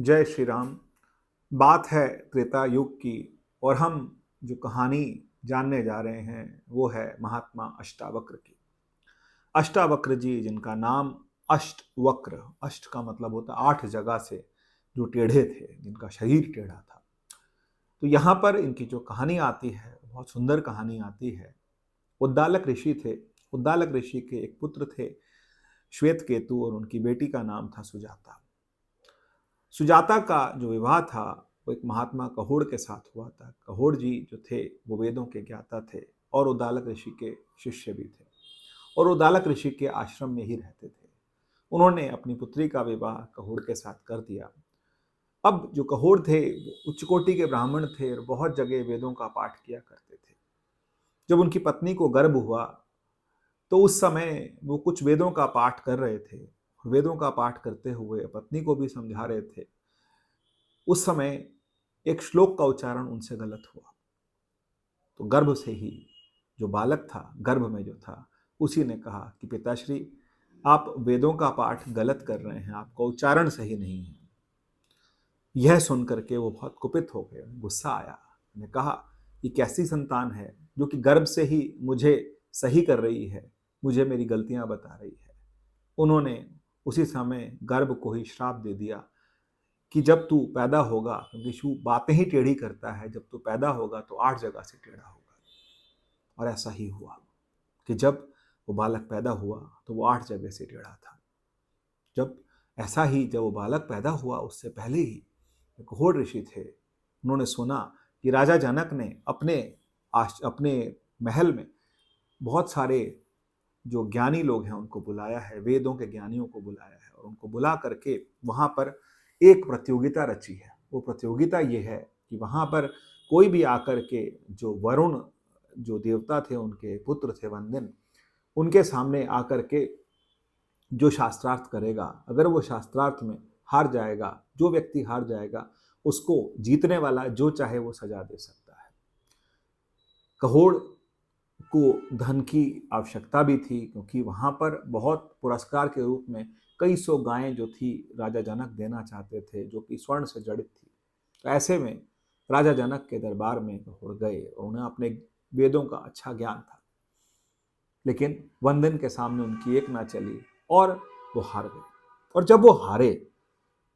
जय श्री राम। बात है त्रेता युग की और हम जो कहानी जानने जा रहे हैं वो है महात्मा अष्टावक्र की। अष्टावक्र जी जिनका नाम अष्टवक्र, अष्ट का मतलब होता 8 जगह से जो टेढ़े थे, जिनका शरीर टेढ़ा था। तो यहाँ पर इनकी जो कहानी आती है बहुत सुंदर कहानी आती है। उद्दालक ऋषि थे। उद्दालक ऋषि के एक पुत्र थे श्वेत केतु और उनकी बेटी का नाम था सुजाता। सुजाता का जो विवाह था वो एक महात्मा कहोड़ के साथ हुआ था। कहोड़ जी जो थे वो वेदों के ज्ञाता थे और उद्दालक ऋषि के शिष्य भी थे और उद्दालक ऋषि के आश्रम में ही रहते थे। उन्होंने अपनी पुत्री का विवाह कहोड़ के साथ कर दिया। अब जो कहोड़ थे वो उच्च कोटि के ब्राह्मण थे और बहुत जगह वेदों का पाठ किया करते थे। जब उनकी पत्नी को गर्भ हुआ तो उस समय वो कुछ वेदों का पाठ कर रहे थे। वेदों का पाठ करते हुए पत्नी को भी समझा रहे थे। उस समय एक श्लोक का उच्चारण उनसे गलत हुआ तो गर्भ से ही जो बालक था, गर्भ में जो था, उसी ने कहा कि पिताश्री आप वेदों का पाठ गलत कर रहे हैं, आपका उच्चारण सही नहीं है। यह सुनकर के वो बहुत कुपित हो गए, गुस्सा आया। ने कहा ये कैसी संतान है जो कि गर्भ से ही मुझे सही कर रही है, मुझे मेरी गलतियां बता रही है। उन्होंने उसी समय गर्भ को ही श्राप दे दिया कि जब तू पैदा होगा, क्योंकि शिव बातें ही टेढ़ी करता है, जब तू पैदा होगा तो 8 जगह से टेढ़ा होगा। और ऐसा ही हुआ कि जब वो बालक पैदा हुआ तो वो 8 जगह से टेढ़ा था। जब वो बालक पैदा हुआ उससे पहले ही एक घोड़ ऋषि थे, उन्होंने सुना कि राजा जनक ने अपने महल में बहुत सारे जो ज्ञानी लोग हैं उनको बुलाया है, वेदों के ज्ञानियों को बुलाया है और उनको बुला करके वहां पर एक प्रतियोगिता रची है। वो प्रतियोगिता ये है कि वहां पर कोई भी आकर के जो वरुण जो देवता थे, उनके पुत्र थे वंदिन, उनके सामने आकर के जो शास्त्रार्थ करेगा, अगर वो शास्त्रार्थ में हार जाएगा, जो व्यक्ति हार जाएगा उसको जीतने वाला जो चाहे वो सजा दे सकता है। कहोड़ को धन की आवश्यकता भी थी क्योंकि वहां पर बहुत पुरस्कार के रूप में कई सौ गायें जो थी राजा जनक देना चाहते थे, जो कि स्वर्ण से जड़ित थी। तो ऐसे में राजा जनक के दरबार में कहोड़ गए और उन्हें अपने वेदों का अच्छा ज्ञान था, लेकिन वंदन के सामने उनकी एक ना चली और वो हार गए। और जब वो हारे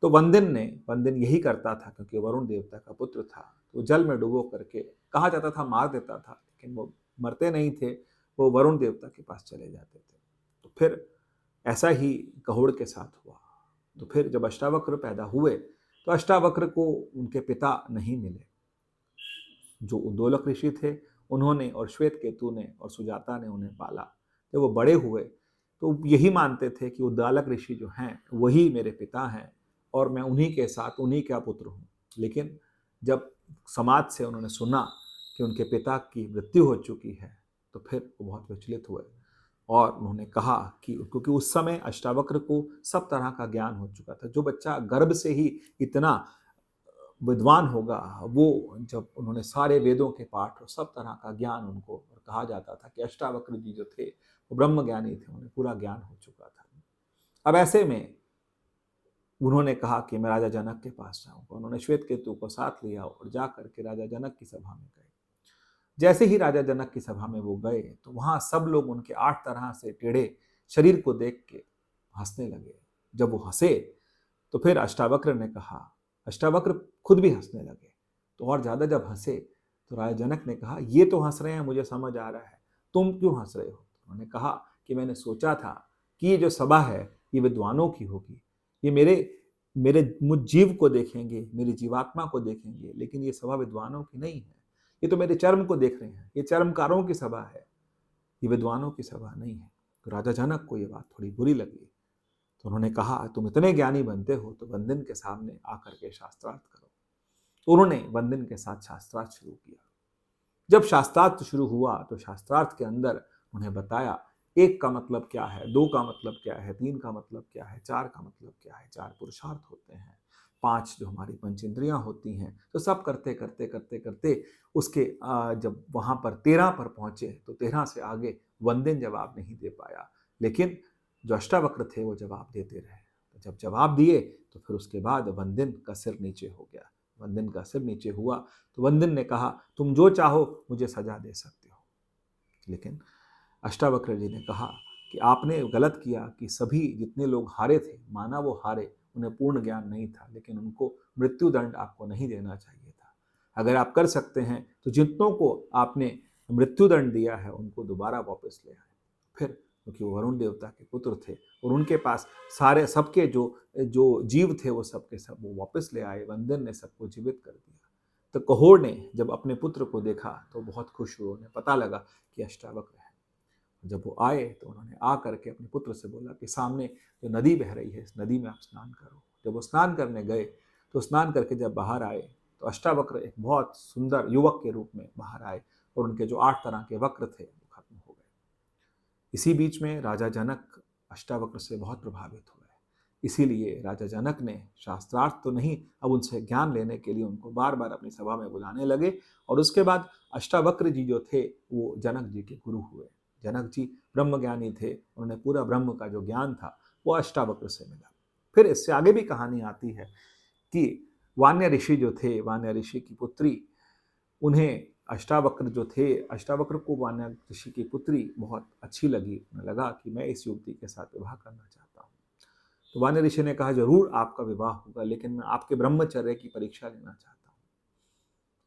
तो वंदन यही करता था क्योंकि वरुण देवता का पुत्र था, तो जल में डुबो करके, कहा जाता था मार देता था, लेकिन वो मरते नहीं थे, वो वरुण देवता के पास चले जाते थे। तो फिर ऐसा ही कहोड़ के साथ हुआ। तो फिर जब अष्टावक्र पैदा हुए तो अष्टावक्र को उनके पिता नहीं मिले। जो उद्दोलक ऋषि थे उन्होंने और श्वेत केतु ने और सुजाता ने उन्हें पाला। जब वो बड़े हुए तो यही मानते थे कि उद्दालक ऋषि जो हैं वही मेरे पिता हैं और मैं उन्हीं के साथ उन्हीं का पुत्र हूँ। लेकिन जब समाज से उन्होंने सुना कि उनके पिता की मृत्यु हो चुकी है तो फिर वो बहुत विचलित हुए और उन्होंने कहा कि क्योंकि उस समय अष्टावक्र को सब तरह का ज्ञान हो चुका था। जो बच्चा गर्भ से ही इतना विद्वान होगा, वो जब उन्होंने सारे वेदों के पाठ और सब तरह का ज्ञान उनको, और कहा जाता था कि अष्टावक्र जी जो थे वो ब्रह्म ज्ञानी थे, उन्हें पूरा ज्ञान हो चुका था। अब ऐसे में उन्होंने कहा कि मैं राजा जनक के पास जाऊंगा। उन्होंने श्वेत केतु को साथ लिया और जा करके राजा जनक की सभा में गए। जैसे ही राजा जनक की सभा में वो गए तो वहां सब लोग उनके 8 तरह से टेढ़े शरीर को देख के हंसने लगे। जब वो हंसे तो फिर अष्टावक्र ने कहा, अष्टावक्र खुद भी हंसने लगे। तो और ज्यादा जब हंसे तो राजा जनक ने कहा ये तो हंस रहे हैं, मुझे समझ आ रहा है, तुम क्यों हंस रहे हो? तो उन्होंने कहा कि मैंने सोचा था कि ये जो सभा है ये विद्वानों की होगी, ये मेरे मेरे मुझ जीव को देखेंगे, मेरी जीवात्मा को देखेंगे, लेकिन ये सभा विद्वानों की नहीं है। ये तो मेरे चर्म को देख रहे हैं, ये चर्मकारों की सभा है, ये विद्वानों की सभा नहीं है। तो राजा जनक को ये बात थोड़ी बुरी लगी। तो उन्होंने कहा तुम इतने ज्ञानी बनते हो तो वंदिन के सामने आकर के शास्त्रार्थ करो। तो उन्होंने वंदिन के साथ शास्त्रार्थ शुरू किया। जब शास्त्रार्थ शुरू हुआ तो शास्त्रार्थ के अंदर उन्हें बताया 1 का मतलब क्या है, 2 का मतलब क्या है, 3 का मतलब क्या है, 4 का मतलब क्या है, 4 पुरुषार्थ होते हैं, 5 जो हमारी पंचेंद्रियां होती हैं। तो सब करते करते करते करते उसके जब वहां पर 13 पर पहुंचे तो 13 से आगे वंदिन जवाब नहीं दे पाया, लेकिन जो अष्टावक्र थे वो जवाब देते रहे। जब जवाब दिए तो फिर उसके बाद वंदिन का सिर नीचे हो गया। वंदिन का सिर नीचे हुआ तो वंदिन ने कहा, तुम जो चाहो मुझे सजा दे सकते हो। लेकिन अष्टावक्र जी ने कहा कि आपने गलत किया कि सभी जितने लोग हारे थे, माना वो हारे, उन्हें पूर्ण ज्ञान नहीं था, लेकिन उनको मृत्युदंड आपको नहीं देना चाहिए था। अगर आप कर सकते हैं तो जितनों को आपने मृत्युदंड दिया है उनको दोबारा वापस ले आए। फिर क्योंकि वो वरुण देवता के पुत्र थे और उनके पास सारे सबके जो जो जीव थे वो सबके सब वो वापस ले आए। वंदन ने सबको जीवित कर दिया। तो कहोर ने जब अपने पुत्र को देखा तो बहुत खुश हुए। उन्हें पता लगा कि अष्टावक्र है। जब वो आए तो उन्होंने आ करके अपने पुत्र से बोला कि सामने जो नदी बह रही है, इस नदी में आप स्नान करो। जब वो स्नान करने गए तो स्नान करके जब बाहर आए तो अष्टावक्र एक बहुत सुंदर युवक के रूप में बाहर आए और उनके जो 8 तरह के वक्र थे वो खत्म हो गए। इसी बीच में राजा जनक अष्टावक्र से बहुत प्रभावित हुए। इसीलिए राजा जनक ने शास्त्रार्थ तो नहीं, अब उनसे ज्ञान लेने के लिए उनको बार बार अपनी सभा में बुलाने लगे। और उसके बाद अष्टावक्र जी जो थे वो जनक जी के गुरु हुए। जनक जी ब्रह्मज्ञानी थे, उन्होंने पूरा ब्रह्म का जो ज्ञान था वो अष्टावक्र से मिला। फिर इससे आगे भी कहानी आती है कि वान्य ऋषि जो थे, वान्य ऋषि की पुत्री, उन्हें अष्टावक्र जो थे, अष्टावक्र को वान्य ऋषि की पुत्री बहुत अच्छी लगी। उन्हें लगा कि मैं इस युवती के साथ विवाह करना चाहता हूँ। तो वान्य ऋषि ने कहा, जरूर आपका विवाह होगा, लेकिन मैं आपके ब्रह्मचर्य की परीक्षा लेना चाहता हूँ।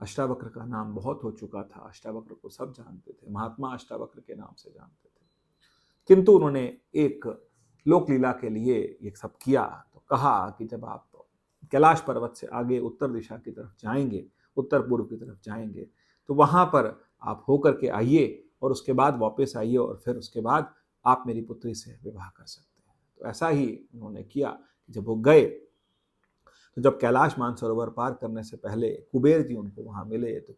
अष्टावक्र का नाम बहुत हो चुका था, अष्टावक्र को सब जानते थे, महात्मा अष्टावक्र के नाम से जानते थे। किंतु उन्होंने एक लोकलीला के लिए ये सब किया। तो कहा कि जब आप कैलाश पर्वत से आगे उत्तर दिशा की तरफ जाएंगे, उत्तर पूर्व की तरफ जाएंगे, तो वहां पर आप होकर के आइए और उसके बाद वापस आइए और फिर उसके बाद आप मेरी पुत्री से विवाह कर सकते हैं। तो ऐसा ही उन्होंने किया। जब वो गए तो जब कैलाश मानसरोवर पार करने से पहले कुबेर जी उनको वहां मिले, तो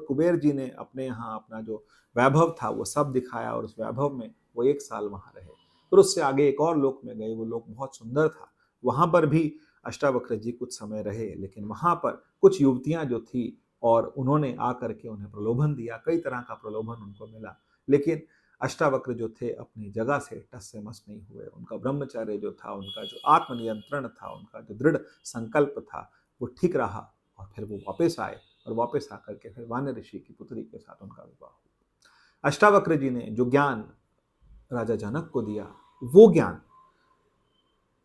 कुबेर जी ने अपने यहाँ अपना जो वैभव था वो सब दिखाया और उस वैभव में वो 1 साल वहां रहे। फिर उससे आगे एक और लोक में गए, वो लोक बहुत सुंदर था। वहां पर भी अष्टावक्र जी कुछ समय रहे, लेकिन वहां पर कुछ युवतियां जो थी और उन्होंने आकर के उन्हें प्रलोभन दिया, कई तरह का प्रलोभन उनको मिला। लेकिन अष्टावक्र जो थे अपनी जगह से टस से मस नहीं हुए। उनका ब्रह्मचर्य जो था, उनका जो आत्मनियंत्रण था, उनका जो दृढ़ संकल्प था वो ठीक रहा। और फिर वो वापस आए और वापस आकर के फिर वान्य ऋषि की पुत्री के साथ उनका विवाह हुआ। अष्टावक्र जी ने जो ज्ञान राजा जनक को दिया, वो ज्ञान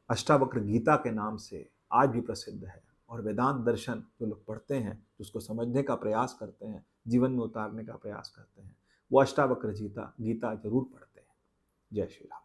अष्टावक्र गीता के नाम से आज भी प्रसिद्ध है। और वेदांत दर्शन जो लोग पढ़ते हैं, उसको समझने का प्रयास करते हैं, जीवन में उतारने का प्रयास करते हैं, वो अष्टावक्र गीता जरूर पढ़ते हैं। जय श्री राम।